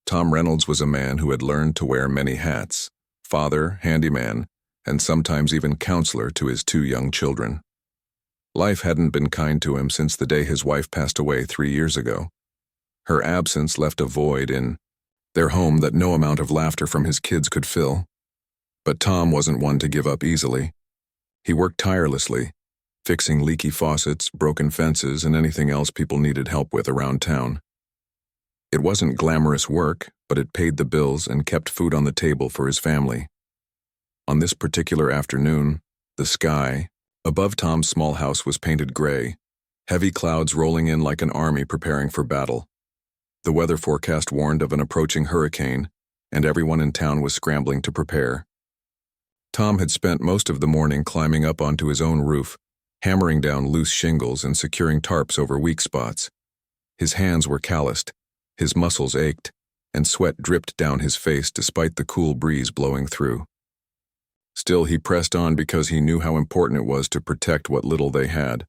Tom Reynolds was a man who had learned to wear many hats: father, handyman, and sometimes even counselor to his two young children. Life hadn't been kind to him since the day his wife passed away 3 years ago. Her absence left a void in their home that no amount of laughter from his kids could fill. But Tom wasn't one to give up easily. He worked tirelessly, fixing leaky faucets, broken fences, and anything else people needed help with around town. It wasn't glamorous work, but it paid the bills and kept food on the table for his family. On this particular afternoon, the sky above Tom's small house was painted gray, heavy clouds rolling in like an army preparing for battle. The weather forecast warned of an approaching hurricane, and everyone in town was scrambling to prepare. Tom had spent most of the morning climbing up onto his own roof, hammering down loose shingles and securing tarps over weak spots. His hands were calloused, his muscles ached, and sweat dripped down his face despite the cool breeze blowing through. Still, he pressed on because he knew how important it was to protect what little they had.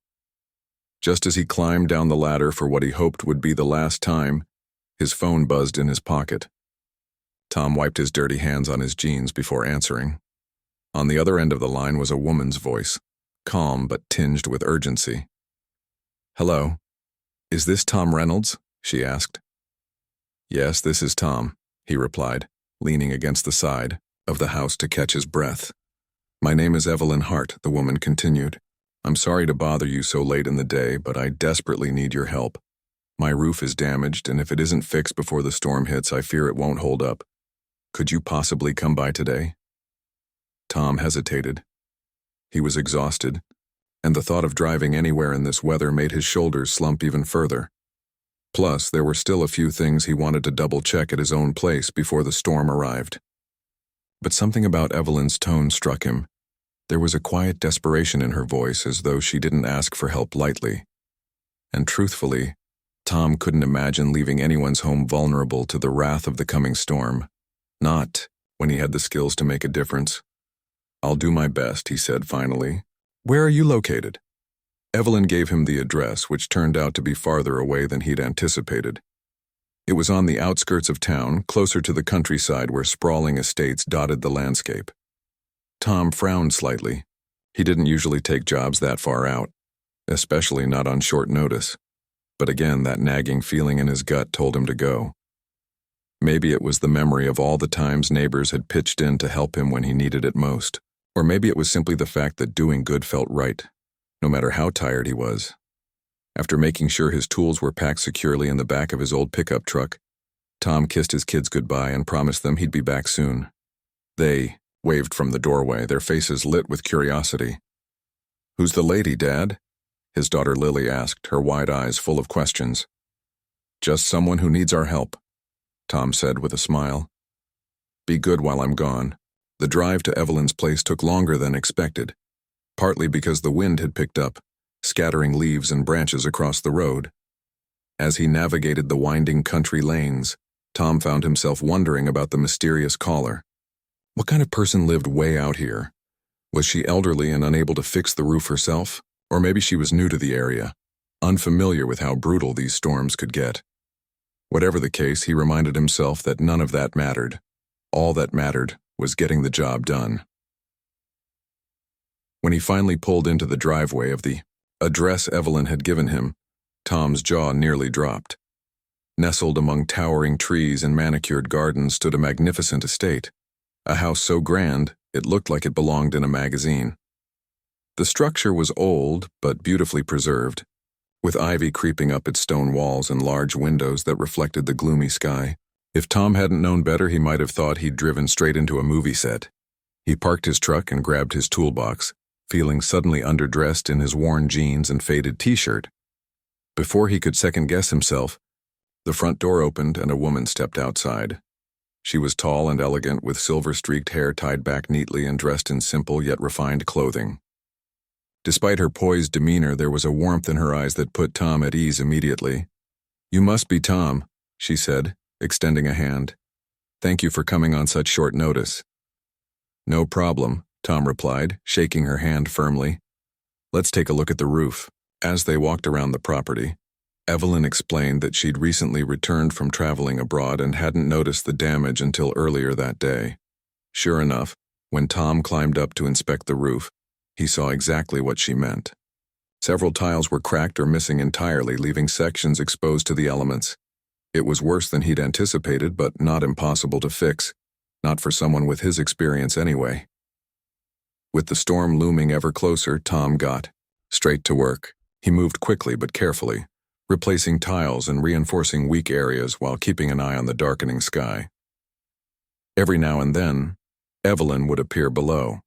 Just as he climbed down the ladder for what he hoped would be the last time, his phone buzzed in his pocket. Tom wiped his dirty hands on his jeans before answering. On the other end of the line was a woman's voice, calm but tinged with urgency. "Hello. Is this Tom Reynolds?" she asked. "Yes, this is Tom," he replied, leaning against the side of the house to catch his breath. "My name is Evelyn Hart," the woman continued. "I'm sorry to bother you so late in the day, but I desperately need your help. My roof is damaged, and if it isn't fixed before the storm hits, I fear it won't hold up. Could you possibly come by today?" Tom hesitated. He was exhausted, and the thought of driving anywhere in this weather made his shoulders slump even further. Plus, there were still a few things he wanted to double-check at his own place before the storm arrived. But something about Evelyn's tone struck him. There was a quiet desperation in her voice, as though she didn't ask for help lightly. And truthfully, Tom couldn't imagine leaving anyone's home vulnerable to the wrath of the coming storm. Not when he had the skills to make a difference. "I'll do my best," he said finally. "Where are you located?" Evelyn gave him the address, which turned out to be farther away than he'd anticipated. It was on the outskirts of town, closer to the countryside where sprawling estates dotted the landscape. Tom frowned slightly. He didn't usually take jobs that far out, especially not on short notice. But again, that nagging feeling in his gut told him to go. Maybe it was the memory of all the times neighbors had pitched in to help him when he needed it most. Or maybe it was simply the fact that doing good felt right, no matter how tired he was. After making sure his tools were packed securely in the back of his old pickup truck, Tom kissed his kids goodbye and promised them he'd be back soon. They waved from the doorway, their faces lit with curiosity. "Who's the lady, Dad?" his daughter Lily asked, her wide eyes full of questions. "Just someone who needs our help," Tom said with a smile. "Be good while I'm gone." The drive to Evelyn's place took longer than expected, partly because the wind had picked up, scattering leaves and branches across the road. As he navigated the winding country lanes, Tom found himself wondering about the mysterious caller. What kind of person lived way out here? Was she elderly and unable to fix the roof herself? Or maybe she was new to the area, unfamiliar with how brutal these storms could get. Whatever the case, he reminded himself that none of that mattered. All that mattered was getting the job done. When he finally pulled into the driveway of the address Evelyn had given him, Tom's jaw nearly dropped. Nestled among towering trees and manicured gardens stood a magnificent estate, a house so grand it looked like it belonged in a magazine. The structure was old but beautifully preserved, with ivy creeping up its stone walls and large windows that reflected the gloomy sky. If Tom hadn't known better, he might have thought he'd driven straight into a movie set. He parked his truck and grabbed his toolbox, feeling suddenly underdressed in his worn jeans and faded t-shirt. Before he could second-guess himself, the front door opened and a woman stepped outside. She was tall and elegant, with silver-streaked hair tied back neatly and dressed in simple yet refined clothing. Despite her poised demeanor, there was a warmth in her eyes that put Tom at ease immediately. "You must be Tom," she said, extending a hand. "Thank you for coming on such short notice." "No problem," Tom replied, shaking her hand firmly. "Let's take a look at the roof." As they walked around the property, Evelyn explained that she'd recently returned from traveling abroad and hadn't noticed the damage until earlier that day. Sure enough, when Tom climbed up to inspect the roof, he saw exactly what she meant. Several tiles were cracked or missing entirely, leaving sections exposed to the elements. It was worse than he'd anticipated, but not impossible to fix, not for someone with his experience anyway. With the storm looming ever closer, Tom got straight to work. He moved quickly but carefully, replacing tiles and reinforcing weak areas while keeping an eye on the darkening sky. Every now and then, Evelyn would appear below,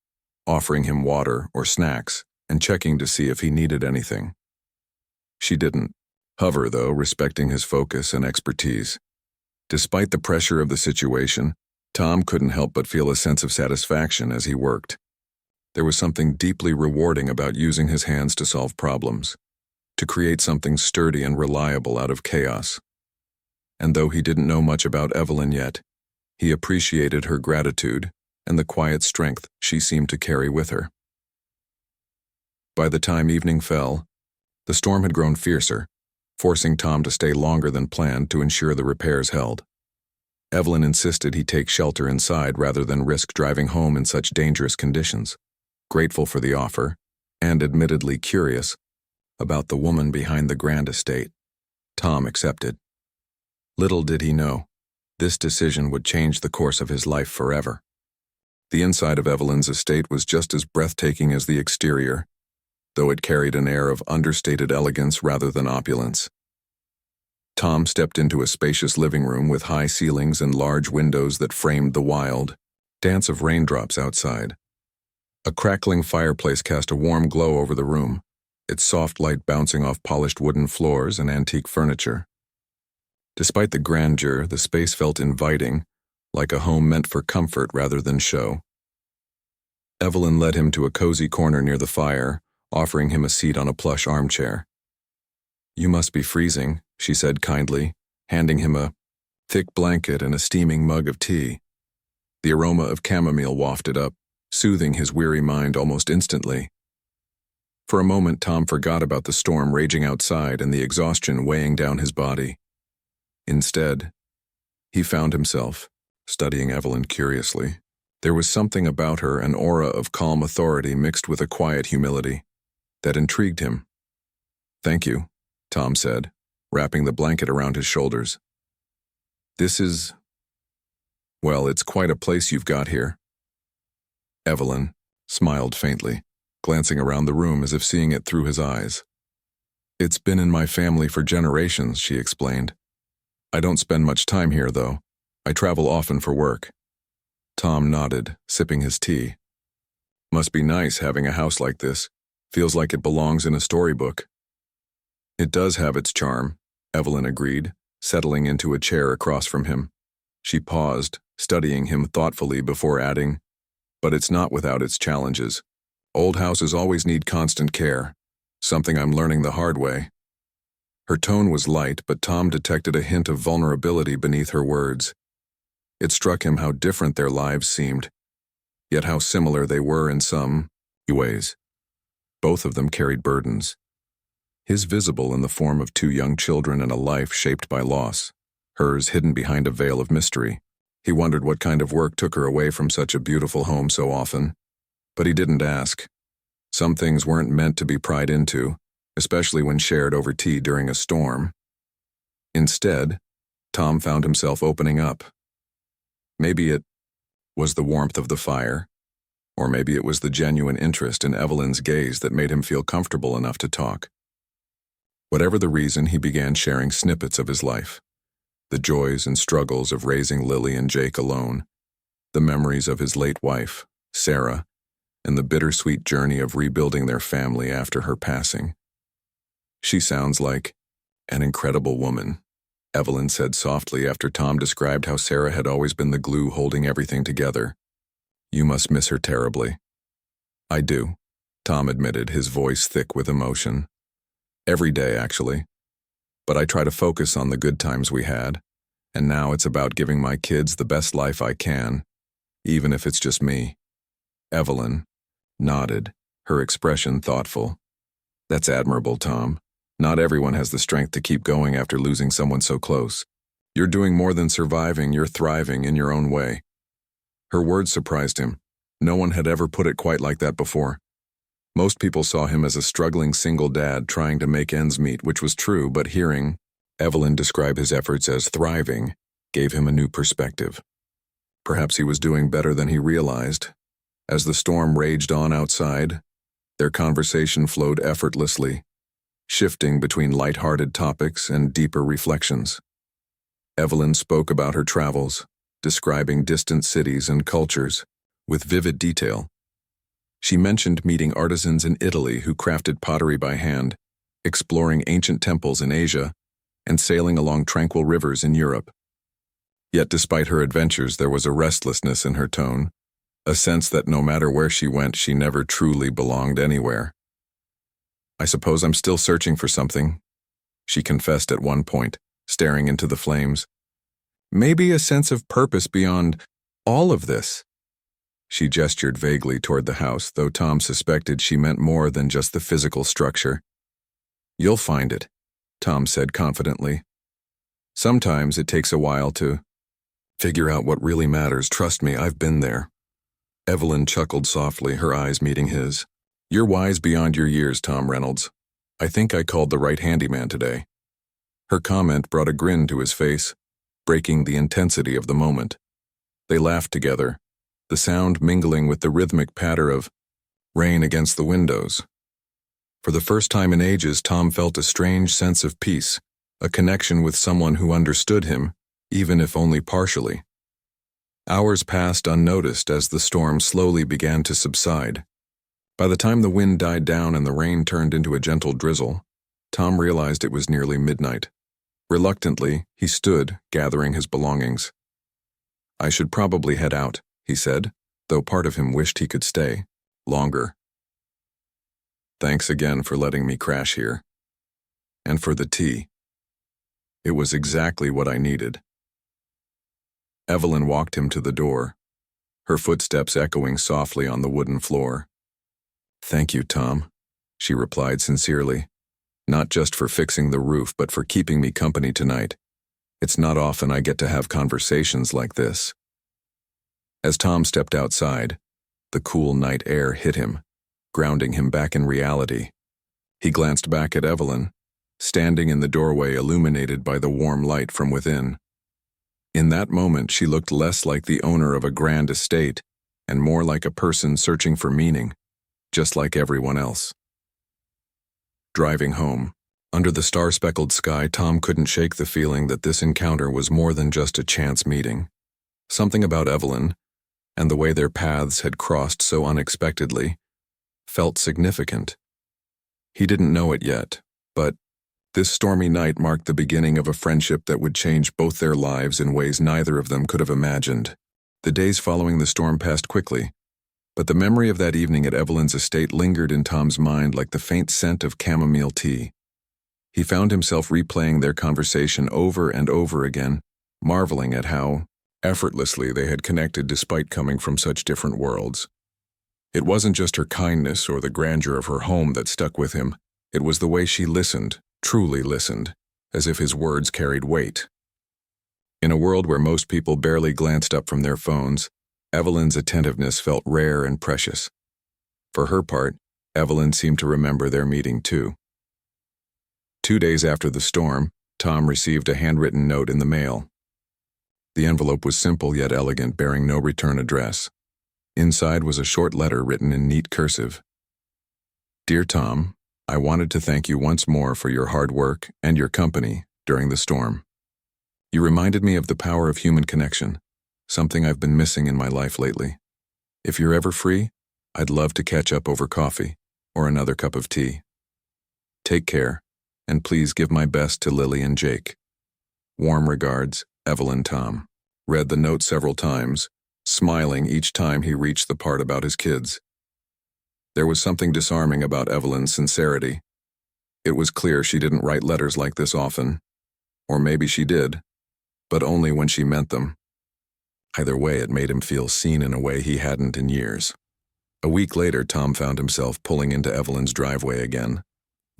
offering him water or snacks and checking to see if he needed anything. She didn't hover, though, respecting his focus and expertise. Despite the pressure of the situation, Tom couldn't help but feel a sense of satisfaction as he worked. There was something deeply rewarding about using his hands to solve problems, to create something sturdy and reliable out of chaos. And though he didn't know much about Evelyn yet, he appreciated her gratitude and the quiet strength she seemed to carry with her. By the time evening fell, the storm had grown fiercer, forcing Tom to stay longer than planned to ensure the repairs held. Evelyn insisted he take shelter inside rather than risk driving home in such dangerous conditions. Grateful for the offer, and admittedly curious about the woman behind the grand estate, Tom accepted. Little did he know, this decision would change the course of his life forever. The inside of Evelyn's estate was just as breathtaking as the exterior, though it carried an air of understated elegance rather than opulence. Tom stepped into a spacious living room with high ceilings and large windows that framed the wild dance of raindrops outside. A crackling fireplace cast a warm glow over the room, its soft light bouncing off polished wooden floors and antique furniture. Despite the grandeur, the space felt inviting, like a home meant for comfort rather than show. Evelyn led him to a cozy corner near the fire, offering him a seat on a plush armchair. "You must be freezing," she said kindly, handing him a thick blanket and a steaming mug of tea. The aroma of chamomile wafted up, soothing his weary mind almost instantly. For a moment, Tom forgot about the storm raging outside and the exhaustion weighing down his body. Instead, he found himself studying Evelyn curiously. There was something about her, an aura of calm authority mixed with a quiet humility, that intrigued him. "Thank you," Tom said, wrapping the blanket around his shoulders. Well, it's quite a place you've got here." Evelyn smiled faintly, glancing around the room as if seeing it through his eyes. "It's been in my family for generations," she explained. "I don't spend much time here, though. I travel often for work." Tom nodded, sipping his tea. "Must be nice having a house like this. Feels like it belongs in a storybook." "It does have its charm," Evelyn agreed, settling into a chair across from him. She paused, studying him thoughtfully before adding, "But it's not without its challenges. Old houses always need constant care, something I'm learning the hard way." Her tone was light, but Tom detected a hint of vulnerability beneath her words. It struck him how different their lives seemed, yet how similar they were in some ways. Both of them carried burdens. His visible in the form of two young children and a life shaped by loss, hers hidden behind a veil of mystery. He wondered what kind of work took her away from such a beautiful home so often, but he didn't ask. Some things weren't meant to be pried into, especially when shared over tea during a storm. Instead, Tom found himself opening up. Maybe it was the warmth of the fire, or maybe it was the genuine interest in Evelyn's gaze that made him feel comfortable enough to talk. Whatever the reason, he began sharing snippets of his life. The joys and struggles of raising Lily and Jake alone, the memories of his late wife, Sarah, and the bittersweet journey of rebuilding their family after her passing. "She sounds like an incredible woman," Evelyn said softly after Tom described how Sarah had always been the glue holding everything together. "You must miss her terribly." "I do," Tom admitted, his voice thick with emotion. "Every day, actually. But I try to focus on the good times we had, and now it's about giving my kids the best life I can, even if it's just me." Evelyn nodded, her expression thoughtful. "That's admirable, Tom. Not everyone has the strength to keep going after losing someone so close. You're doing more than surviving, you're thriving in your own way. Her words surprised him. No one had ever put it quite like that before. Most people saw him as a struggling single dad trying to make ends meet, which was true, but hearing Evelyn describe his efforts as thriving gave him a new perspective. Perhaps he was doing better than he realized. As the storm raged on outside, their conversation flowed effortlessly, shifting between light-hearted topics and deeper reflections. Evelyn spoke about her travels, describing distant cities and cultures with vivid detail. She mentioned meeting artisans in Italy who crafted pottery by hand, exploring ancient temples in Asia, and sailing along tranquil rivers in Europe. Yet despite her adventures, there was a restlessness in her tone, a sense that no matter where she went, she never truly belonged anywhere. "I suppose I'm still searching for something," she confessed at one point, staring into the flames. "Maybe a sense of purpose beyond all of this." She gestured vaguely toward the house, though Tom suspected she meant more than just the physical structure. "You'll find it," Tom said confidently. "Sometimes it takes a while to figure out what really matters. Trust me, I've been there." Evelyn chuckled softly, her eyes meeting his. "You're wise beyond your years, Tom Reynolds. I think I called the right handyman today." Her comment brought a grin to his face, breaking the intensity of the moment. They laughed together, the sound mingling with the rhythmic patter of rain against the windows. For the first time in ages, Tom felt a strange sense of peace, a connection with someone who understood him, even if only partially. Hours passed unnoticed as the storm slowly began to subside. By the time the wind died down and the rain turned into a gentle drizzle, Tom realized it was nearly midnight. Reluctantly, he stood, gathering his belongings. "I should probably head out," he said, though part of him wished he could stay longer. "Thanks again for letting me crash here. And for the tea. It was exactly what I needed." Evelyn walked him to the door, her footsteps echoing softly on the wooden floor. "Thank you, Tom," she replied sincerely. "Not just for fixing the roof, but for keeping me company tonight. It's not often I get to have conversations like this." As Tom stepped outside, the cool night air hit him, grounding him back in reality. He glanced back at Evelyn, standing in the doorway illuminated by the warm light from within. In that moment, she looked less like the owner of a grand estate and more like a person searching for meaning, just like everyone else. Driving home, under the star-speckled sky, Tom couldn't shake the feeling that this encounter was more than just a chance meeting. Something about Evelyn, and the way their paths had crossed so unexpectedly, felt significant. He didn't know it yet, but this stormy night marked the beginning of a friendship that would change both their lives in ways neither of them could have imagined. The days following the storm passed quickly, but the memory of that evening at Evelyn's estate lingered in Tom's mind like the faint scent of chamomile tea. He found himself replaying their conversation over and over again, marveling at how effortlessly they had connected despite coming from such different worlds. It wasn't just her kindness or the grandeur of her home that stuck with him. It was the way she listened, truly listened, as if his words carried weight. In a world where most people barely glanced up from their phones, Evelyn's attentiveness felt rare and precious. For her part, Evelyn seemed to remember their meeting too. 2 days after the storm, Tom received a handwritten note in the mail. The envelope was simple yet elegant, bearing no return address. Inside was a short letter written in neat cursive. "Dear Tom, I wanted to thank you once more for your hard work and your company during the storm. You reminded me of the power of human connection, something I've been missing in my life lately. If you're ever free, I'd love to catch up over coffee or another cup of tea. Take care, and please give my best to Lily and Jake. Warm regards, Evelyn." Tom read the note several times, smiling each time he reached the part about his kids. There was something disarming about Evelyn's sincerity. It was clear she didn't write letters like this often. Or maybe she did, but only when she meant them. Either way, it made him feel seen in a way he hadn't in years. A week later, Tom found himself pulling into Evelyn's driveway again,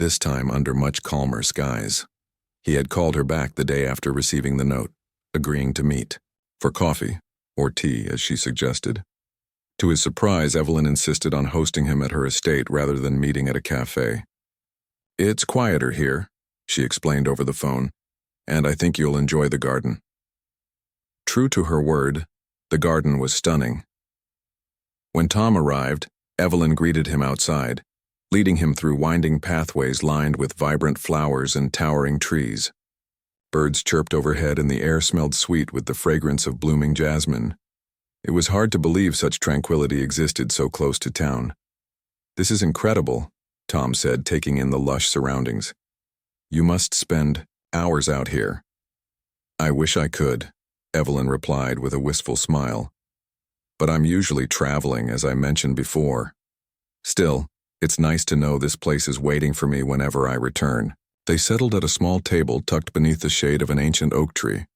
this time under much calmer skies. He had called her back the day after receiving the note, agreeing to meet, for coffee, or tea, as she suggested. To his surprise, Evelyn insisted on hosting him at her estate rather than meeting at a cafe. "It's quieter here," she explained over the phone, "and I think you'll enjoy the garden." True to her word, the garden was stunning. When Tom arrived, Evelyn greeted him outside, leading him through winding pathways lined with vibrant flowers and towering trees. Birds chirped overhead and the air smelled sweet with the fragrance of blooming jasmine. It was hard to believe such tranquility existed so close to town. "This is incredible," Tom said, taking in the lush surroundings. "You must spend hours out here." "I wish I could," Evelyn replied with a wistful smile. "But I'm usually traveling, as I mentioned before. Still, it's nice to know this place is waiting for me whenever I return." They settled at a small table tucked beneath the shade of an ancient oak tree.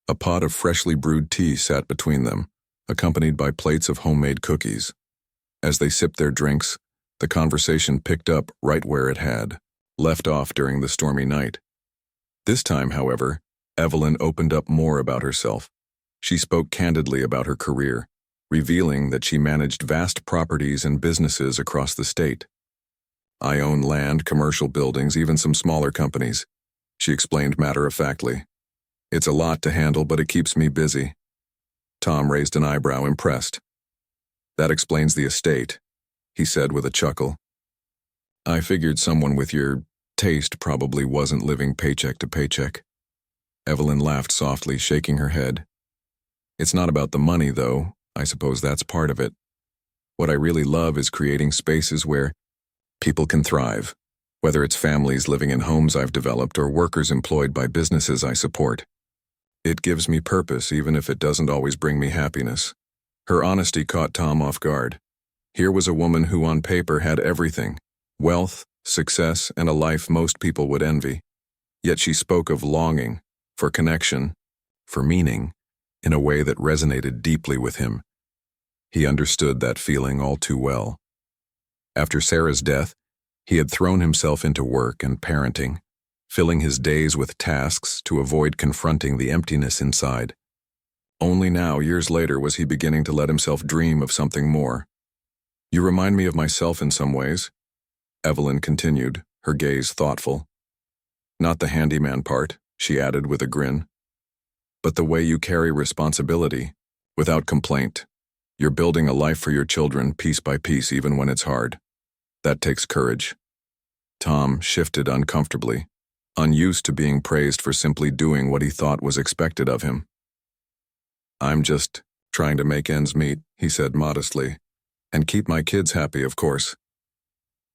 A pot of freshly brewed tea sat between them, accompanied by plates of homemade cookies. As they sipped their drinks, the conversation picked up right where it had left off during the stormy night. This time, however, Evelyn opened up more about herself. She spoke candidly about her career, revealing that she managed vast properties and businesses across the state. "I own land, commercial buildings, even some smaller companies," she explained matter-of-factly. "It's a lot to handle, but it keeps me busy." Tom raised an eyebrow, impressed. "That explains the estate," he said with a chuckle. "I figured someone with your taste probably wasn't living paycheck to paycheck." Evelyn laughed softly, shaking her head. "It's not about the money, though. I suppose that's part of it. What I really love is creating spaces where people can thrive, whether it's families living in homes I've developed or workers employed by businesses I support. It gives me purpose, even if it doesn't always bring me happiness." Her honesty caught Tom off guard. Here was a woman who on paper had everything: wealth, success, and a life most people would envy. Yet she spoke of longing, for connection, for meaning, in a way that resonated deeply with him. He understood that feeling all too well. After Sarah's death, he had thrown himself into work and parenting, filling his days with tasks to avoid confronting the emptiness inside. Only now, years later, was he beginning to let himself dream of something more. "You remind me of myself in some ways," Evelyn continued, her gaze thoughtful. "Not the handyman part," she added with a grin, "but the way you carry responsibility, without complaint. You're building a life for your children piece by piece, even when it's hard. That takes courage." Tom shifted uncomfortably, unused to being praised for simply doing what he thought was expected of him. "I'm just trying to make ends meet," he said modestly, "and keep my kids happy, of course."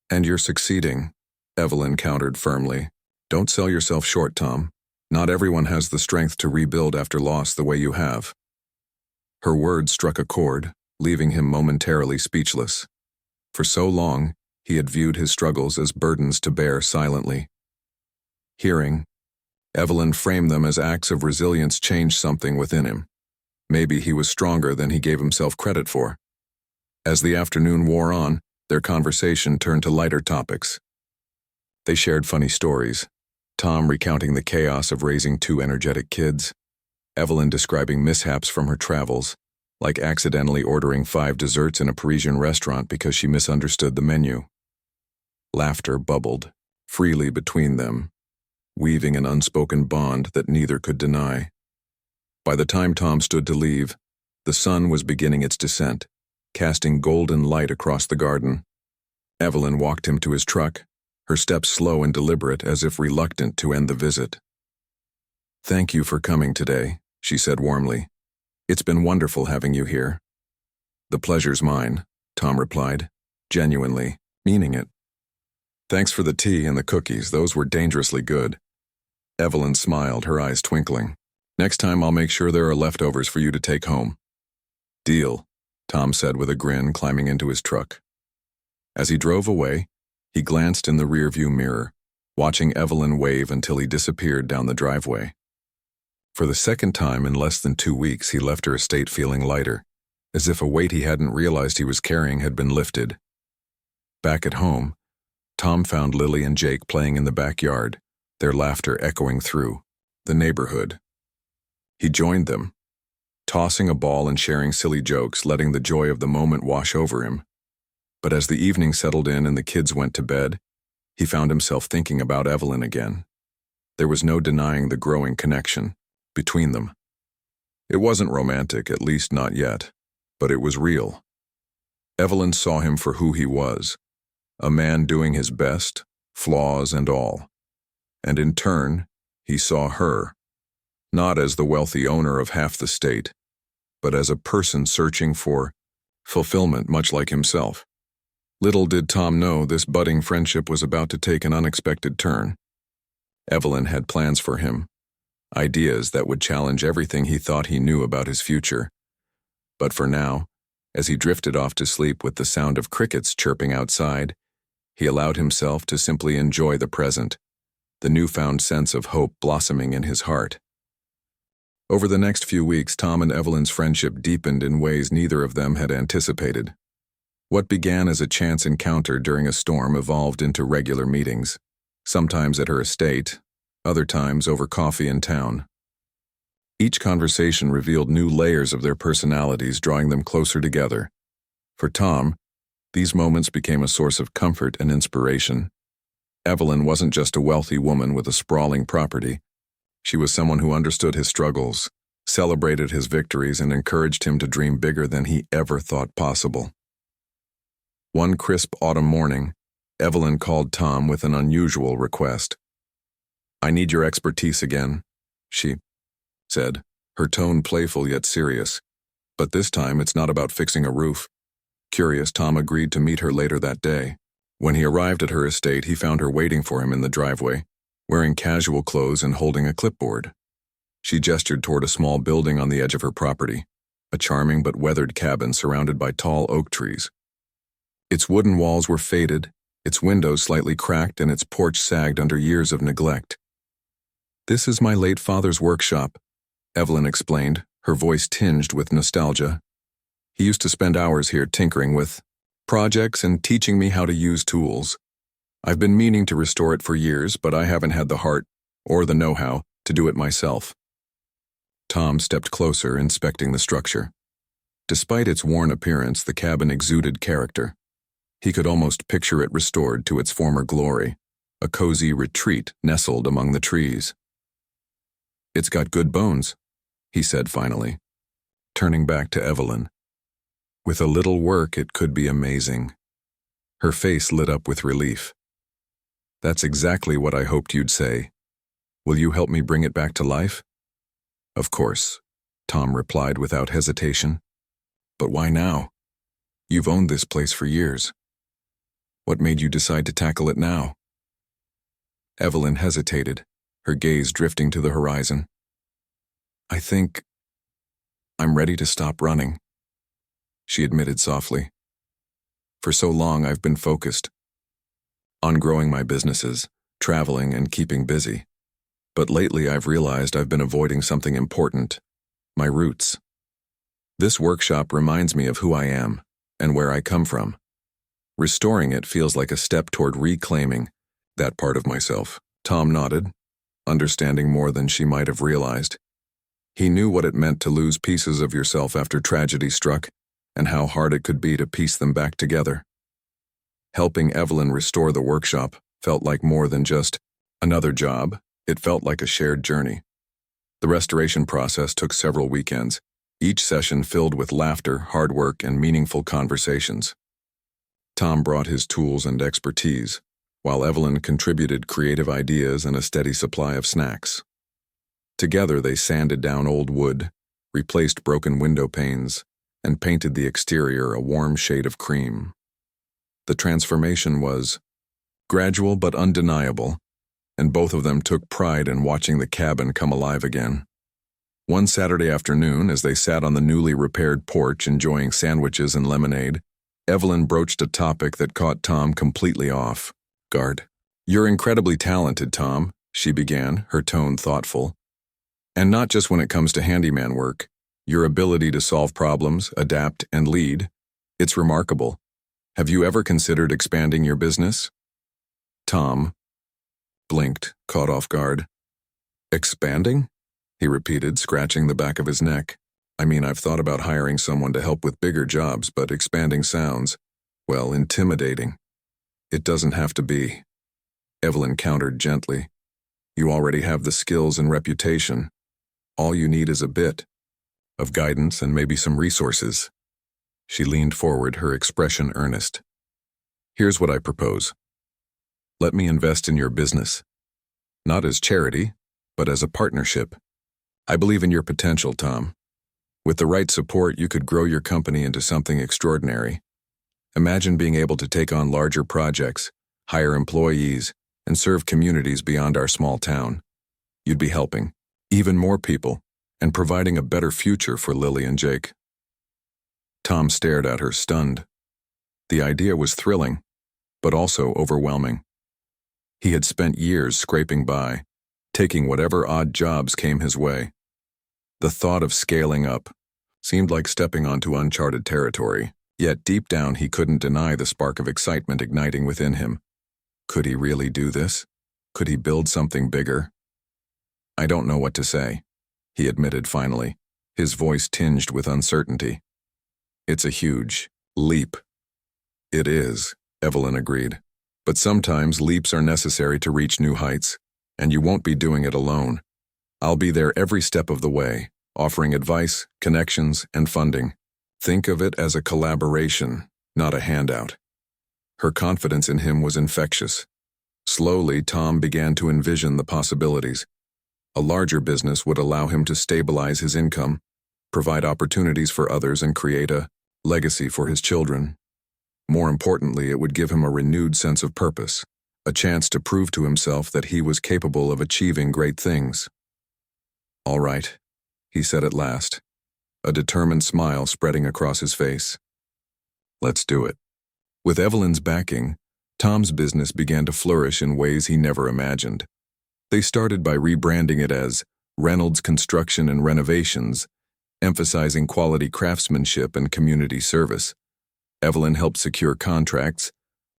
"And you're succeeding," Evelyn countered firmly. "Don't sell yourself short, Tom. Not everyone has the strength to rebuild after loss the way you have." Her words struck a chord, leaving him momentarily speechless. For so long, he had viewed his struggles as burdens to bear silently. Hearing Evelyn frame them as acts of resilience changed something within him. Maybe he was stronger than he gave himself credit for. As the afternoon wore on, their conversation turned to lighter topics. They shared funny stories, Tom recounting the chaos of raising two energetic kids, Evelyn describing mishaps from her travels, like accidentally ordering 5 desserts in a Parisian restaurant because she misunderstood the menu. Laughter bubbled freely between them, weaving an unspoken bond that neither could deny. By the time Tom stood to leave, the sun was beginning its descent, casting golden light across the garden. Evelyn walked him to his truck, her steps slow and deliberate, as if reluctant to end the visit. "Thank you for coming today," she said warmly. "It's been wonderful having you here." "The pleasure's mine," Tom replied, genuinely, meaning it. "Thanks for the tea and the cookies, those were dangerously good." Evelyn smiled, her eyes twinkling. "Next time I'll make sure there are leftovers for you to take home." "Deal," Tom said with a grin, climbing into his truck. As he drove away, he glanced in the rearview mirror, watching Evelyn wave until he disappeared down the driveway. For the second time in less than 2 weeks, he left her estate feeling lighter, as if a weight he hadn't realized he was carrying had been lifted. Back at home, Tom found Lily and Jake playing in the backyard, their laughter echoing through the neighborhood. He joined them, tossing a ball and sharing silly jokes, letting the joy of the moment wash over him. But as the evening settled in and the kids went to bed, he found himself thinking about Evelyn again. There was no denying the growing connection between them. It wasn't romantic, at least not yet, but it was real. Evelyn saw him for who he was, a man doing his best, flaws and all. And in turn, he saw her, not as the wealthy owner of half the state, but as a person searching for fulfillment much like himself. Little did Tom know this budding friendship was about to take an unexpected turn. Evelyn had plans for him, ideas that would challenge everything he thought he knew about his future. But for now, as he drifted off to sleep with the sound of crickets chirping outside, he allowed himself to simply enjoy the present, the newfound sense of hope blossoming in his heart. Over the next few weeks, Tom and Evelyn's friendship deepened in ways neither of them had anticipated. What began as a chance encounter during a storm evolved into regular meetings, sometimes at her estate, other times over coffee in town. Each conversation revealed new layers of their personalities, drawing them closer together. For Tom, these moments became a source of comfort and inspiration. Evelyn wasn't just a wealthy woman with a sprawling property. She was someone who understood his struggles, celebrated his victories, and encouraged him to dream bigger than he ever thought possible. One crisp autumn morning, Evelyn called Tom with an unusual request. "I need your expertise again," she said, her tone playful yet serious. "But this time it's not about fixing a roof." Curious, Tom agreed to meet her later that day. When he arrived at her estate, he found her waiting for him in the driveway, wearing casual clothes and holding a clipboard. She gestured toward a small building on the edge of her property, a charming but weathered cabin surrounded by tall oak trees. Its wooden walls were faded, its windows slightly cracked, and its porch sagged under years of neglect. "This is my late father's workshop," Evelyn explained, her voice tinged with nostalgia. "He used to spend hours here tinkering with projects and teaching me how to use tools. I've been meaning to restore it for years, but I haven't had the heart or the know-how to do it myself." Tom stepped closer, inspecting the structure. Despite its worn appearance, the cabin exuded character. He could almost picture it restored to its former glory, a cozy retreat nestled among the trees. "It's got good bones," he said finally, turning back to Evelyn. "With a little work, it could be amazing." Her face lit up with relief. "That's exactly what I hoped you'd say. Will you help me bring it back to life?" "Of course," Tom replied without hesitation. "But why now? You've owned this place for years. What made you decide to tackle it now?" Evelyn hesitated, her gaze drifting to the horizon. "I think I'm ready to stop running," she admitted softly. "For so long I've been focused on growing my businesses, traveling, and keeping busy. But lately I've realized I've been avoiding something important: my roots. This workshop reminds me of who I am and where I come from. Restoring it feels like a step toward reclaiming that part of myself." Tom nodded, understanding more than she might have realized. He knew what it meant to lose pieces of yourself after tragedy struck, and how hard it could be to piece them back together. Helping Evelyn restore the workshop felt like more than just another job. It felt like a shared journey. The restoration process took several weekends, each session filled with laughter, hard work, and meaningful conversations. Tom brought his tools and expertise, while Evelyn contributed creative ideas and a steady supply of snacks. Together they sanded down old wood, replaced broken window panes, and painted the exterior a warm shade of cream. The transformation was gradual but undeniable, and both of them took pride in watching the cabin come alive again. One Saturday afternoon, as they sat on the newly repaired porch enjoying sandwiches and lemonade, Evelyn broached a topic that caught Tom completely off guard. "You're incredibly talented, Tom," she began, her tone thoughtful. "And not just when it comes to handyman work. Your ability to solve problems, adapt, and lead, it's remarkable. Have you ever considered expanding your business?" Tom blinked, caught off guard. Expanding? He repeated, scratching the back of his neck. I mean, I've thought about hiring someone to help with bigger jobs, but expanding sounds, well, intimidating. It doesn't have to be. Evelyn countered gently. You already have the skills and reputation. All you need is a bit of guidance and maybe some resources. She leaned forward, her expression earnest. Here's what I propose. Let me invest in your business. Not as charity, but as a partnership. I believe in your potential, Tom. With the right support, you could grow your company into something extraordinary. Imagine being able to take on larger projects, hire employees, and serve communities beyond our small town. You'd be helping even more people and providing a better future for Lily and Jake. Tom stared at her, stunned. The idea was thrilling, but also overwhelming. He had spent years scraping by, taking whatever odd jobs came his way. The thought of scaling up seemed like stepping onto uncharted territory, yet deep down he couldn't deny the spark of excitement igniting within him. Could he really do this? Could he build something bigger? I don't know what to say, he admitted finally, his voice tinged with uncertainty. It's a huge leap. It is, Evelyn agreed. But sometimes leaps are necessary to reach new heights, and you won't be doing it alone. I'll be there every step of the way, offering advice, connections, and funding. Think of it as a collaboration, not a handout. Her confidence in him was infectious. Slowly, Tom began to envision the possibilities. A larger business would allow him to stabilize his income, provide opportunities for others, and create a legacy for his children. More importantly, it would give him a renewed sense of purpose, a chance to prove to himself that he was capable of achieving great things. All right, he said at last, a determined smile spreading across his face. Let's do it. With Evelyn's backing, Tom's business began to flourish in ways he never imagined. They started by rebranding it as Reynolds Construction and Renovations, emphasizing quality craftsmanship and community service. Evelyn helped secure contracts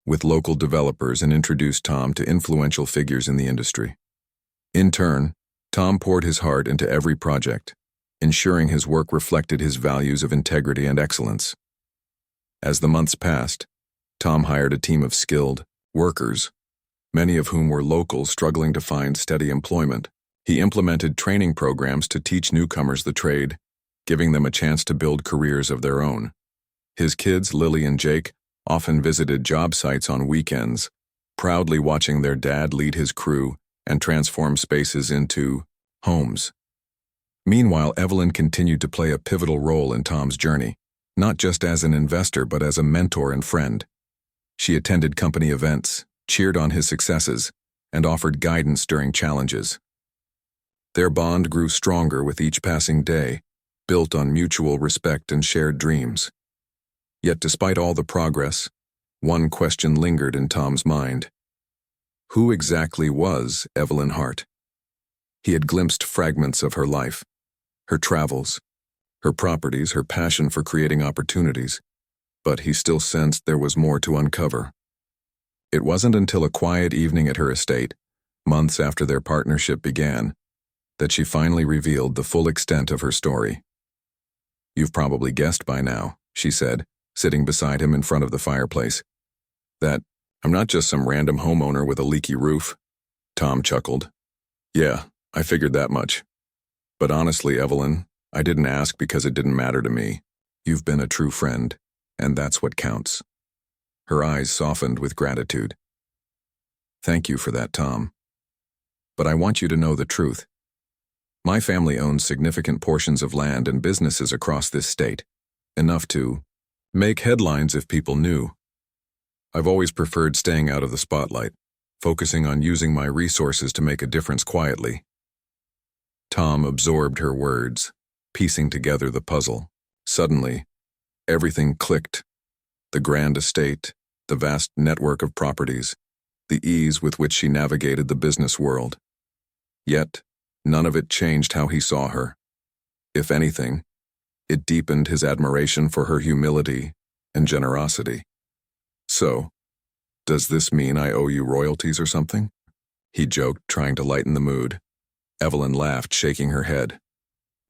with local developers and introduced Tom to influential figures in the industry. In turn, Tom poured his heart into every project, ensuring his work reflected his values of integrity and excellence. As the months passed, Tom hired a team of skilled workers, many of whom were locals struggling to find steady employment. He implemented training programs to teach newcomers the trade, giving them a chance to build careers of their own. His kids, Lily and Jake, often visited job sites on weekends, proudly watching their dad lead his crew and transform spaces into homes. Meanwhile, Evelyn continued to play a pivotal role in Tom's journey, not just as an investor but as a mentor and friend. She attended company events, cheered on his successes, and offered guidance during challenges. Their bond grew stronger with each passing day, built on mutual respect and shared dreams. Yet despite all the progress, one question lingered in Tom's mind. Who exactly was Evelyn Hart? He had glimpsed fragments of her life, her travels, her properties, her passion for creating opportunities, but he still sensed there was more to uncover. It wasn't until a quiet evening at her estate, months after their partnership began, that she finally revealed the full extent of her story. You've probably guessed by now, she said, sitting beside him in front of the fireplace, that I'm not just some random homeowner with a leaky roof. Tom chuckled. Yeah, I figured that much. But honestly, Evelyn, I didn't ask because it didn't matter to me. You've been a true friend, and that's what counts. Her eyes softened with gratitude. Thank you for that, Tom. But I want you to know the truth. My family owns significant portions of land and businesses across this state, enough to make headlines if people knew. I've always preferred staying out of the spotlight, focusing on using my resources to make a difference quietly. Tom absorbed her words, piecing together the puzzle. Suddenly, everything clicked. The grand estate, the vast network of properties, the ease with which she navigated the business world. Yet, none of it changed how he saw her. If anything, it deepened his admiration for her humility and generosity. So, Does this mean I owe you royalties or something? He joked, trying to lighten the mood. Evelyn laughed, shaking her head.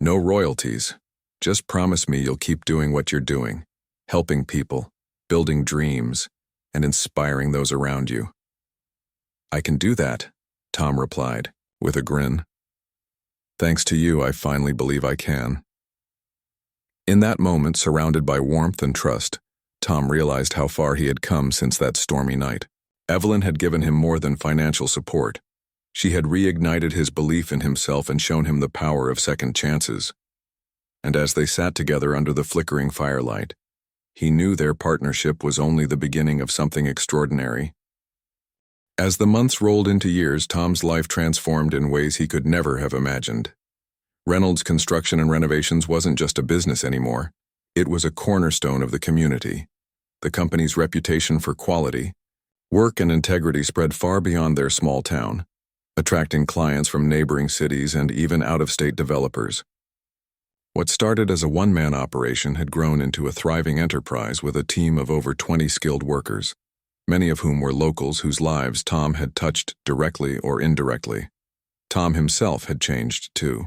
No royalties. Just promise me you'll keep doing what you're doing, helping people, building dreams, and inspiring those around you. I can do that, Tom replied, with a grin. Thanks to you, I finally believe I can. In that moment, surrounded by warmth and trust, Tom realized how far he had come since that stormy night. Evelyn had given him more than financial support. She had reignited his belief in himself and shown him the power of second chances. And as they sat together under the flickering firelight, he knew their partnership was only the beginning of something extraordinary. As the months rolled into years, Tom's life transformed in ways he could never have imagined. Reynolds Construction and Renovations wasn't just a business anymore. It was a cornerstone of the community. The company's reputation for quality, work, and integrity spread far beyond their small town, attracting clients from neighboring cities and even out-of-state developers. What started as a one-man operation had grown into a thriving enterprise with a team of over 20 skilled workers, many of whom were locals whose lives Tom had touched directly or indirectly. Tom himself had changed, too.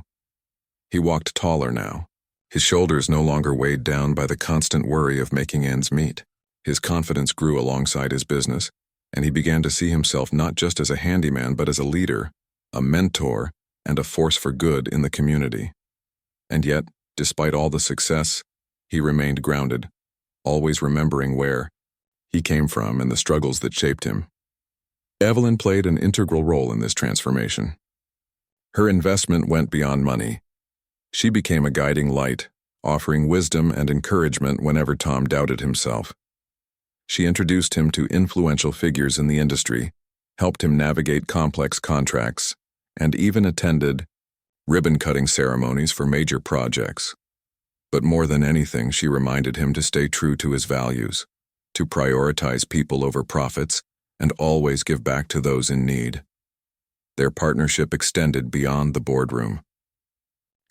He walked taller now, his shoulders no longer weighed down by the constant worry of making ends meet. His confidence grew alongside his business, and he began to see himself not just as a handyman but as a leader, a mentor, and a force for good in the community. And yet, despite all the success, he remained grounded, always remembering where he came from and the struggles that shaped him. Evelyn played an integral role in this transformation. Her investment went beyond money. She became a guiding light, offering wisdom and encouragement whenever Tom doubted himself. She introduced him to influential figures in the industry, helped him navigate complex contracts, and even attended ribbon-cutting ceremonies for major projects. But more than anything, she reminded him to stay true to his values, to prioritize people over profits, and always give back to those in need. Their partnership extended beyond the boardroom.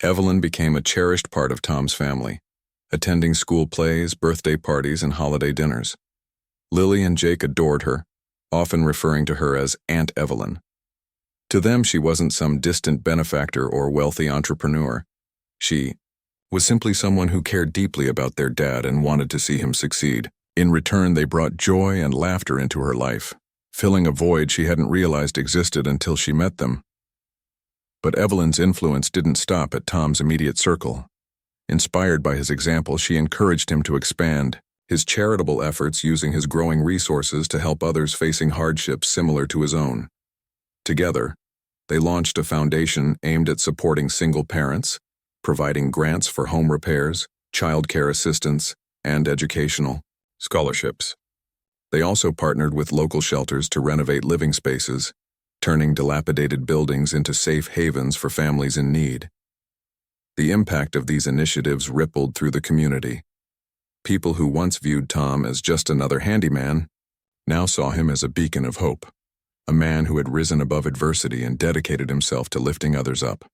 Evelyn became a cherished part of Tom's family, attending school plays, birthday parties, and holiday dinners. Lily and Jake adored her, often referring to her as Aunt Evelyn. To them, she wasn't some distant benefactor or wealthy entrepreneur. She was simply someone who cared deeply about their dad and wanted to see him succeed. In return, they brought joy and laughter into her life, filling a void she hadn't realized existed until she met them. But Evelyn's influence didn't stop at Tom's immediate circle. Inspired by his example, she encouraged him to expand his charitable efforts, using his growing resources to help others facing hardships similar to his own. Together, they launched a foundation aimed at supporting single parents, providing grants for home repairs, childcare assistance, and educational scholarships. They also partnered with local shelters to renovate living spaces, turning dilapidated buildings into safe havens for families in need. The impact of these initiatives rippled through the community. People who once viewed Tom as just another handyman now saw him as a beacon of hope, a man who had risen above adversity and dedicated himself to lifting others up.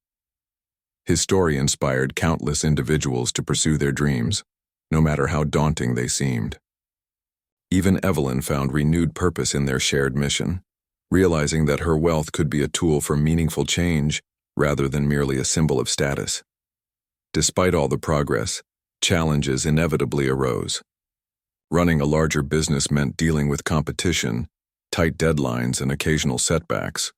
His story inspired countless individuals to pursue their dreams, no matter how daunting they seemed. Even Evelyn found renewed purpose in their shared mission, realizing that her wealth could be a tool for meaningful change rather than merely a symbol of status. Despite all the progress, challenges inevitably arose. Running a larger business meant dealing with competition, tight deadlines, and occasional setbacks.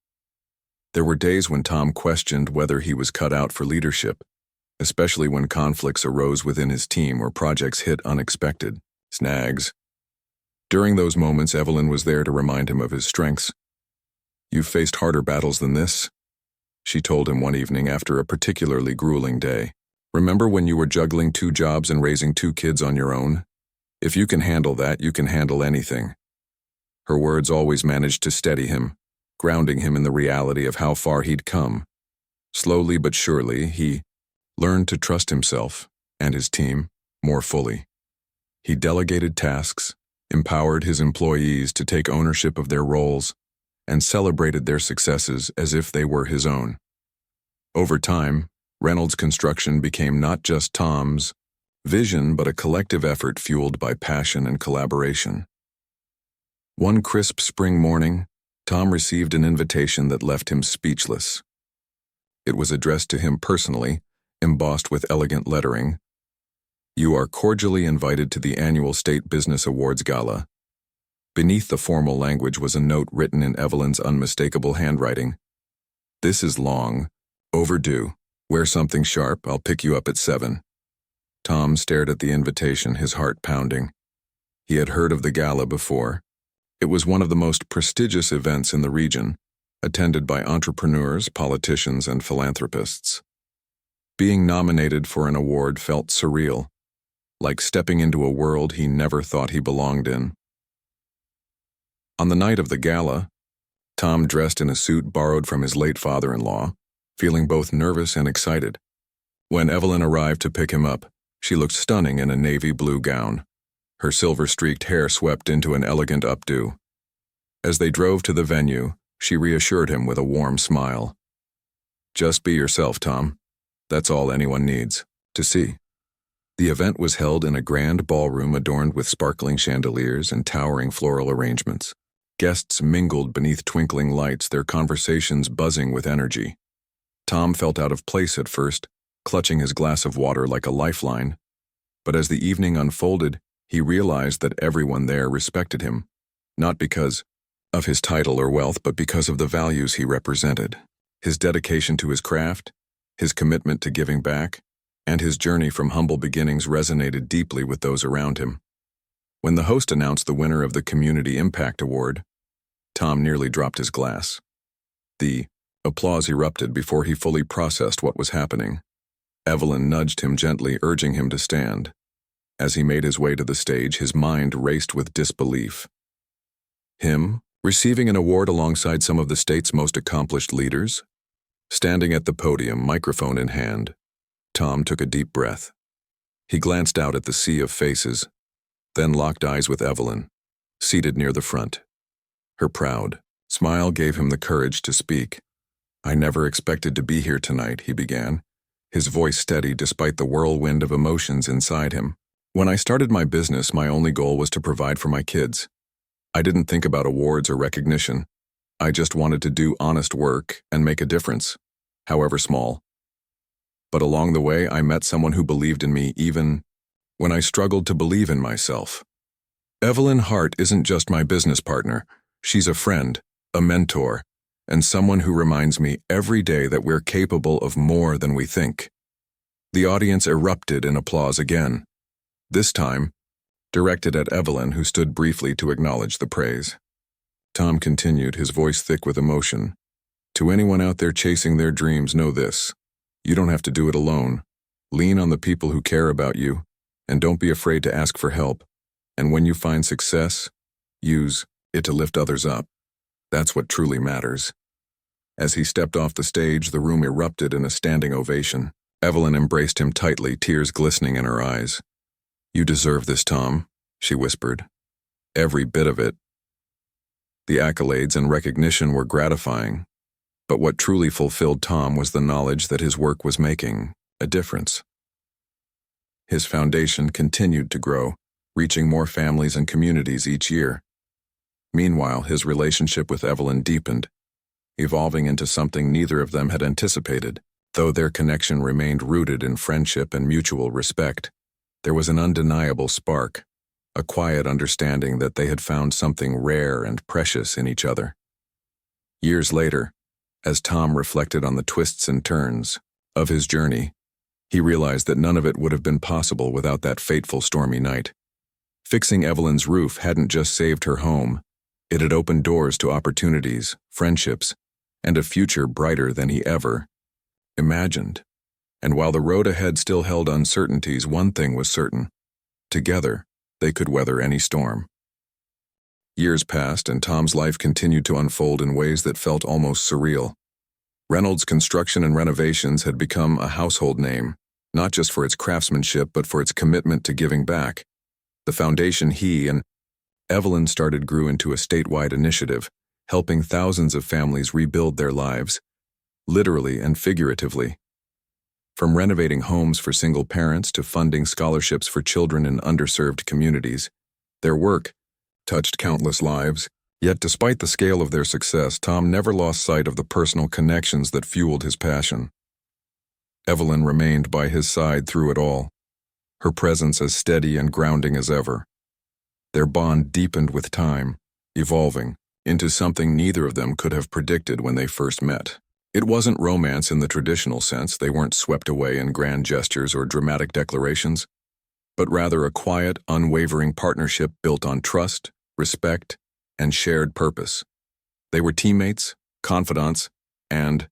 There were days when Tom questioned whether he was cut out for leadership, especially when conflicts arose within his team or projects hit unexpected snags. During those moments, Evelyn was there to remind him of his strengths. "You've faced harder battles than this," she told him one evening after a particularly grueling day. "Remember when you were juggling 2 jobs and raising 2 kids on your own? If you can handle that, you can handle anything." Her words always managed to steady him, grounding him in the reality of how far he'd come. Slowly but surely, he learned to trust himself and his team more fully. He delegated tasks, empowered his employees to take ownership of their roles, and celebrated their successes as if they were his own. Over time, Reynolds Construction became not just Tom's vision but a collective effort fueled by passion and collaboration. One crisp spring morning, Tom received an invitation that left him speechless. It was addressed to him personally, embossed with elegant lettering. "You are cordially invited to the annual State Business Awards Gala." Beneath the formal language was a note written in Evelyn's unmistakable handwriting. "This is long, overdue. Wear something sharp, I'll pick you up at 7. Tom stared at the invitation, his heart pounding. He had heard of the gala before. It was one of the most prestigious events in the region, attended by entrepreneurs, politicians, and philanthropists. Being nominated for an award felt surreal, like stepping into a world he never thought he belonged in. On the night of the gala, Tom dressed in a suit borrowed from his late father-in-law, feeling both nervous and excited. When Evelyn arrived to pick him up, she looked stunning in a navy blue gown. Her silver-streaked hair swept into an elegant updo. As they drove to the venue, she reassured him with a warm smile. "Just be yourself, Tom. That's all anyone needs to see." The event was held in a grand ballroom adorned with sparkling chandeliers and towering floral arrangements. Guests mingled beneath twinkling lights, their conversations buzzing with energy. Tom felt out of place at first, clutching his glass of water like a lifeline. But as the evening unfolded, he realized that everyone there respected him, not because of his title or wealth, but because of the values he represented. His dedication to his craft, his commitment to giving back, and his journey from humble beginnings resonated deeply with those around him. When the host announced the winner of the Community Impact Award, Tom nearly dropped his glass. The applause erupted before he fully processed what was happening. Evelyn nudged him gently, urging him to stand. As he made his way to the stage, his mind raced with disbelief. Him, receiving an award alongside some of the state's most accomplished leaders? Standing at the podium, microphone in hand, Tom took a deep breath. He glanced out at the sea of faces, then locked eyes with Evelyn, seated near the front. Her proud smile gave him the courage to speak. "I never expected to be here tonight," he began, his voice steady despite the whirlwind of emotions inside him. "When I started my business, my only goal was to provide for my kids. I didn't think about awards or recognition. I just wanted to do honest work and make a difference, however small. But along the way, I met someone who believed in me even when I struggled to believe in myself. Evelyn Hart isn't just my business partner. She's a friend, a mentor, and someone who reminds me every day that we're capable of more than we think." The audience erupted in applause again, this time directed at Evelyn, who stood briefly to acknowledge the praise. Tom continued, his voice thick with emotion. "To anyone out there chasing their dreams, know this. You don't have to do it alone. Lean on the people who care about you, and don't be afraid to ask for help. And when you find success, use it to lift others up. That's what truly matters." As he stepped off the stage, the room erupted in a standing ovation. Evelyn embraced him tightly, tears glistening in her eyes. "You deserve this, Tom," she whispered. "Every bit of it." The accolades and recognition were gratifying, but what truly fulfilled Tom was the knowledge that his work was making a difference. His foundation continued to grow, reaching more families and communities each year. Meanwhile, his relationship with Evelyn deepened, evolving into something neither of them had anticipated. Though their connection remained rooted in friendship and mutual respect, there was an undeniable spark, a quiet understanding that they had found something rare and precious in each other. Years later, as Tom reflected on the twists and turns of his journey, he realized that none of it would have been possible without that fateful stormy night. Fixing Evelyn's roof hadn't just saved her home, it had opened doors to opportunities, friendships, and a future brighter than he ever imagined. And while the road ahead still held uncertainties, one thing was certain. Together, they could weather any storm. Years passed, and Tom's life continued to unfold in ways that felt almost surreal. Reynolds Construction and Renovations had become a household name, not just for its craftsmanship but for its commitment to giving back. The foundation he and Evelyn started grew into a statewide initiative, helping thousands of families rebuild their lives, literally and figuratively. From renovating homes for single parents to funding scholarships for children in underserved communities, their work touched countless lives. Yet despite the scale of their success, Tom never lost sight of the personal connections that fueled his passion. Evelyn remained by his side through it all, her presence as steady and grounding as ever. Their bond deepened with time, evolving into something neither of them could have predicted when they first met. It wasn't romance in the traditional sense. They weren't swept away in grand gestures or dramatic declarations, but rather a quiet, unwavering partnership built on trust, respect, and shared purpose. They were teammates, confidants, and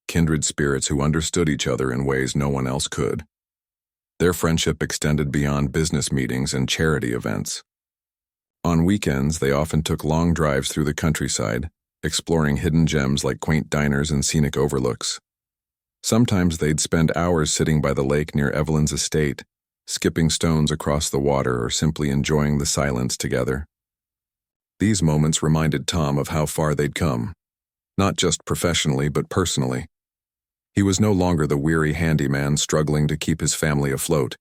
kindred spirits who understood each other in ways no one else could. Their friendship extended beyond business meetings and charity events. On weekends, they often took long drives through the countryside, exploring hidden gems like quaint diners and scenic overlooks. Sometimes they'd spend hours sitting by the lake near Evelyn's estate, skipping stones across the water or simply enjoying the silence together. These moments reminded Tom of how far they'd come, not just professionally but personally. He was no longer the weary handyman struggling to keep his family afloat,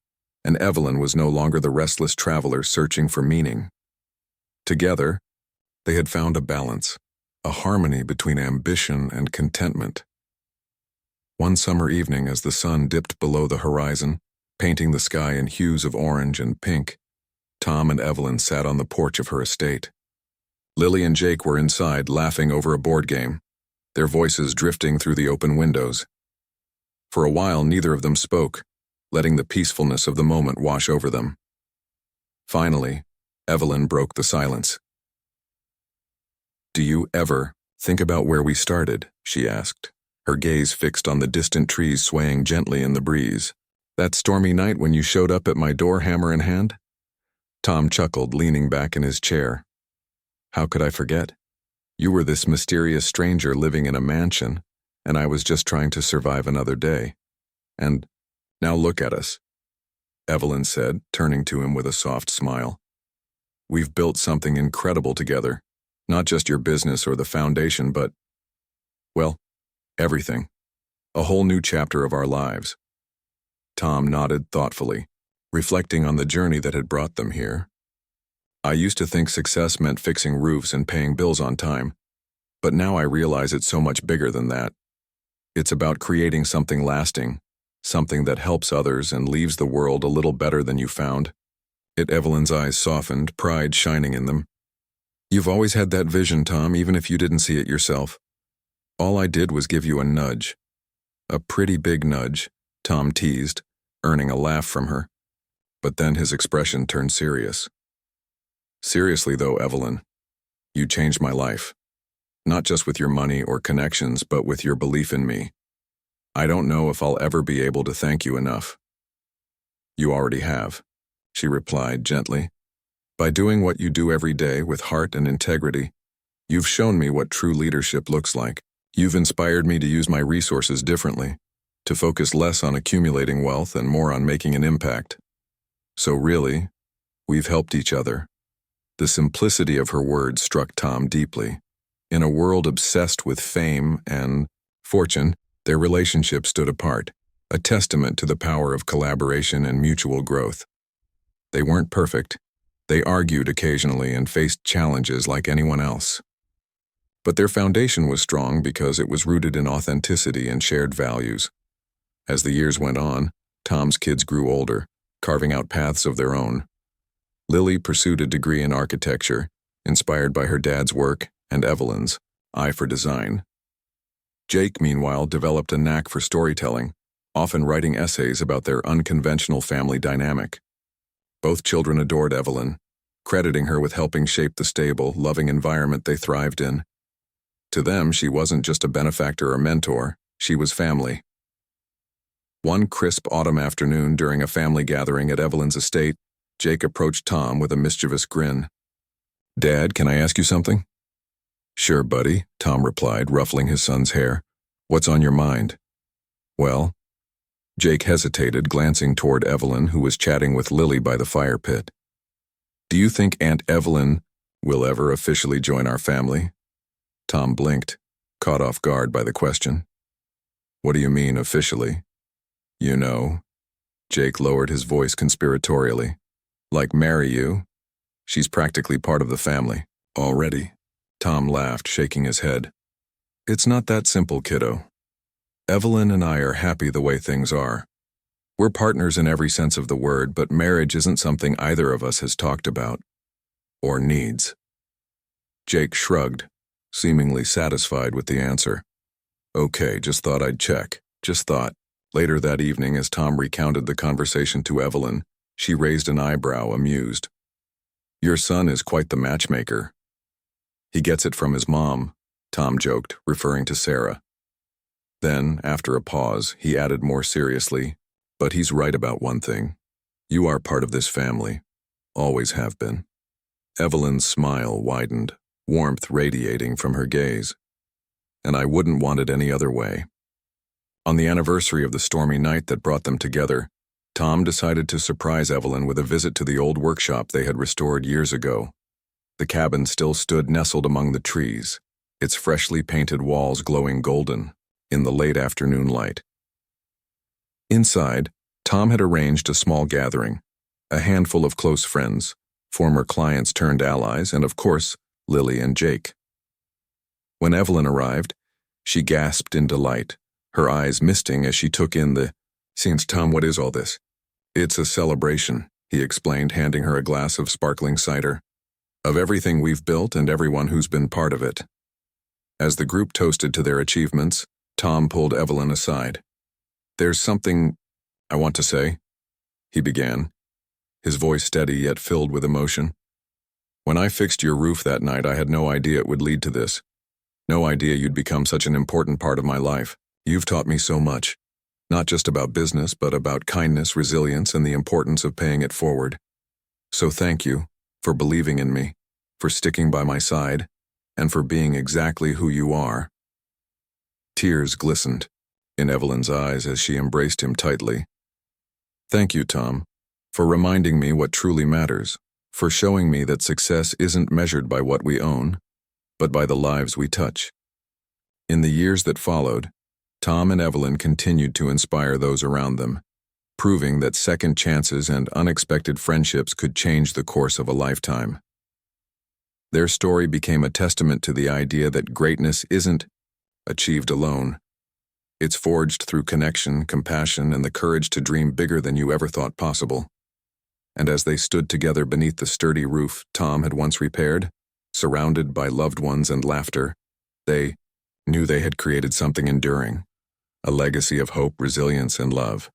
and Evelyn was no longer the restless traveler searching for meaning. Together, they had found a balance, a harmony between ambition and contentment. One summer evening, as the sun dipped below the horizon, painting the sky in hues of orange and pink, Tom and Evelyn sat on the porch of her estate. Lily and Jake were inside, laughing over a board game, their voices drifting through the open windows. For a while, neither of them spoke, letting the peacefulness of the moment wash over them. Finally, Evelyn broke the silence. "Do you ever think about where we started?" she asked, her gaze fixed on the distant trees swaying gently in the breeze. "That stormy night when you showed up at my door, hammer in hand?" Tom chuckled, leaning back in his chair. "How could I forget? You were this mysterious stranger living in a mansion, and I was just trying to survive another day. And now look at us," Evelyn said, turning to him with a soft smile. "We've built something incredible together, not just your business or the foundation, but, well, everything. A whole new chapter of our lives." Tom nodded thoughtfully, reflecting on the journey that had brought them here. "I used to think success meant fixing roofs and paying bills on time, but now I realize it's so much bigger than that. It's about creating something lasting, something that helps others and leaves the world a little better than you found." Evelyn's eyes softened, pride shining in them. "You've always had that vision, Tom, even if you didn't see it yourself. All I did was give you a nudge. A pretty big nudge," Tom teased, earning a laugh from her. But then his expression turned serious. "Seriously though, Evelyn, you changed my life. Not just with your money or connections, but with your belief in me. I don't know if I'll ever be able to thank you enough." "You already have," she replied gently. "By doing what you do every day with heart and integrity, you've shown me what true leadership looks like. You've inspired me to use my resources differently, to focus less on accumulating wealth and more on making an impact. So really, we've helped each other." The simplicity of her words struck Tom deeply. In a world obsessed with fame and fortune, their relationship stood apart, a testament to the power of collaboration and mutual growth. They weren't perfect. They argued occasionally and faced challenges like anyone else. But their foundation was strong because it was rooted in authenticity and shared values. As the years went on, Tom's kids grew older, carving out paths of their own. Lily pursued a degree in architecture, inspired by her dad's work and Evelyn's eye for design. Jake, meanwhile, developed a knack for storytelling, often writing essays about their unconventional family dynamic. Both children adored Evelyn, crediting her with helping shape the stable, loving environment they thrived in. To them, she wasn't just a benefactor or mentor, she was family. One crisp autumn afternoon during a family gathering at Evelyn's estate, Jake approached Tom with a mischievous grin. "Dad, can I ask you something?" "Sure, buddy," Tom replied, ruffling his son's hair. "What's on your mind?" "Well," Jake hesitated, glancing toward Evelyn, who was chatting with Lily by the fire pit. "Do you think Aunt Evelyn will ever officially join our family?" Tom blinked, caught off guard by the question. "What do you mean, officially?" "You know," Jake lowered his voice conspiratorially. "Like marry you?" She's practically part of the family. Already. Tom laughed, shaking his head. It's not that simple, kiddo. Evelyn and I are happy the way things are. We're partners in every sense of the word, but marriage isn't something either of us has talked about. Or needs. Jake shrugged, seemingly satisfied with the answer. Okay, just thought I'd check. Just thought. Later that evening, as Tom recounted the conversation to Evelyn, she raised an eyebrow, amused. Your son is quite the matchmaker. He gets it from his mom, Tom joked, referring to Sarah. Then, after a pause, he added more seriously, but he's right about one thing. You are part of this family. Always have been. Evelyn's smile widened, warmth radiating from her gaze. And I wouldn't want it any other way. On the anniversary of the stormy night that brought them together, Tom decided to surprise Evelyn with a visit to the old workshop they had restored years ago. The cabin still stood nestled among the trees, its freshly painted walls glowing golden in the late afternoon light. Inside, Tom had arranged a small gathering, a handful of close friends, former clients turned allies, and of course, Lily and Jake. When Evelyn arrived, she gasped in delight, her eyes misting as she took in the, "Since Tom, what is all this?" "It's a celebration," he explained, handing her a glass of sparkling cider. "Of everything we've built and everyone who's been part of it." As the group toasted to their achievements, Tom pulled Evelyn aside. "There's something I want to say," he began, his voice steady yet filled with emotion. "When I fixed your roof that night, I had no idea it would lead to this. No idea you'd become such an important part of my life. You've taught me so much, not just about business, but about kindness, resilience, and the importance of paying it forward. So thank you for believing in me, for sticking by my side, and for being exactly who you are." Tears glistened in Evelyn's eyes as she embraced him tightly. "Thank you, Tom, for reminding me what truly matters, for showing me that success isn't measured by what we own, but by the lives we touch." In the years that followed, Tom and Evelyn continued to inspire those around them, proving that second chances and unexpected friendships could change the course of a lifetime. Their story became a testament to the idea that greatness isn't achieved alone. It's forged through connection, compassion, and the courage to dream bigger than you ever thought possible. And as they stood together beneath the sturdy roof Tom had once repaired, surrounded by loved ones and laughter, they knew they had created something enduring, a legacy of hope, resilience, and love.